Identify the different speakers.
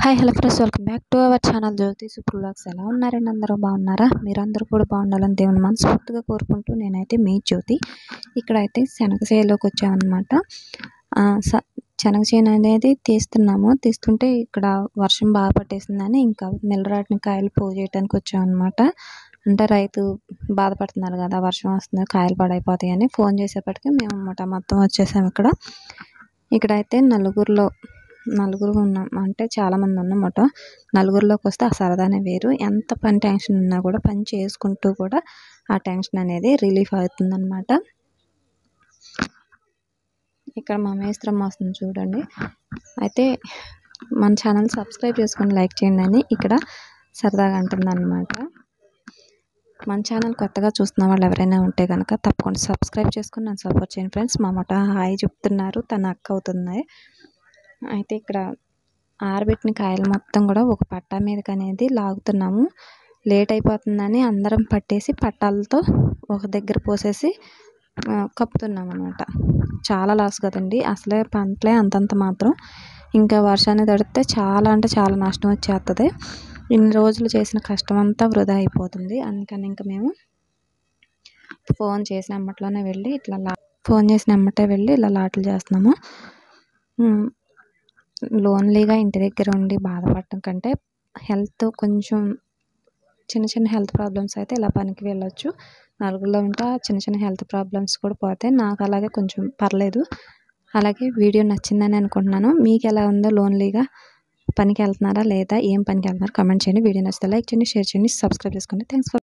Speaker 1: Hi hello friends, welcome back to our channel Jyothi super vlogs. ఎలా ఉన్నారండి? అందరూ బాగున్నారా? మీరందరూ కూడా బాగుండాలని దేవుని మనస్ఫూర్తిగా కోరుకుంటూ నేనైతే మీ జ్యోతి. ఇక్కడైతే శనగ చేలోకి వచ్చామన్నమాట. శనగ చేను అనేది తీస్తుంటే ఇక్కడ వర్షం బాగా పట్టేసిందని ఇంకా మిల్లరాటిని కాయలు పోగు చేయడానికి వచ్చామన్నమాట. అంటే రైతు బాధపడుతున్నారు కదా, వర్షం వస్తుంది కాయలు పాడైపోతాయని. ఫోన్ చేసేప్పటికి మేము మొత్తం వచ్చేసాము. ఇక్కడైతే నలుగురు ఉన్నాం, అంటే చాలామంది ఉన్నమాట. నలుగురిలోకి వస్తే ఆ సరదానే వేరు. ఎంత పని టెన్షన్ ఉన్నా కూడా పని చేసుకుంటూ కూడా ఆ టెన్షన్ అనేది రిలీఫ్ అవుతుందన్నమాట. ఇక్కడ మా మేస్త్రమ్మ వస్తుంది చూడండి. అయితే మన ఛానల్ సబ్స్క్రైబ్ చేసుకొని లైక్ చేయండి అని ఇక్కడ సరదాగా అంటుందన్నమాట. మన ఛానల్ కొత్తగా చూస్తున్న వాళ్ళు ఎవరైనా ఉంటే కనుక తప్పకుండా సబ్స్క్రైబ్ చేసుకొని నన్ను సపోర్ట్ చేయండి ఫ్రెండ్స్. మా హాయ్ చెప్తున్నారు, తన అక్క అవుతుంది. అయితే ఇక్కడ ఆరబెట్టిన కాయలు మొత్తం కూడా ఒక పట్టా మీదకి అనేది లాగుతున్నాము. లేట్ అయిపోతుందని అందరం పట్టేసి పట్టాలతో ఒక దగ్గర పోసేసి కప్పుతున్నాం అనమాట. చాలా లాస్ కదండి, అసలే పంటలే అంతంత మాత్రం. ఇంకా వర్షాన్ని తడితే చాలా అంటే చాలా నష్టం వచ్చేస్తుంది. ఇన్ని రోజులు చేసిన కష్టం అంతా వృధా అయిపోతుంది. అందుకని ఇంకా మేము ఫోన్ చేసిన ఎమ్మట్లోనే వెళ్ళి ఇలా లాట్లు చేస్తున్నాము. లోన్లీగా ఇంటి దగ్గర ఉండి బాధపడటం కంటే హెల్త్ కొంచెం చిన్న హెల్త్ ప్రాబ్లమ్స్ అయితే ఇలా పనికి వెళ్ళొచ్చు. నలుగురిలో ఉంటే చిన్న హెల్త్ ప్రాబ్లమ్స్ కూడా పోతాయి. నాకు అలాగే కొంచెం పర్లేదు. అలాగే వీడియో నచ్చిందని అనుకుంటున్నాను. మీకు ఎలా ఉందో? లోన్లీగా పనికి వెళ్తున్నారా లేదా? ఏం పనికి వెళ్తున్నారు? కమెంట్ చేయండి. వీడియో నచ్చితే లైక్ చేయండి, షేర్ చేయండి, సబ్స్క్రైబ్ చేసుకోండి. Thanks for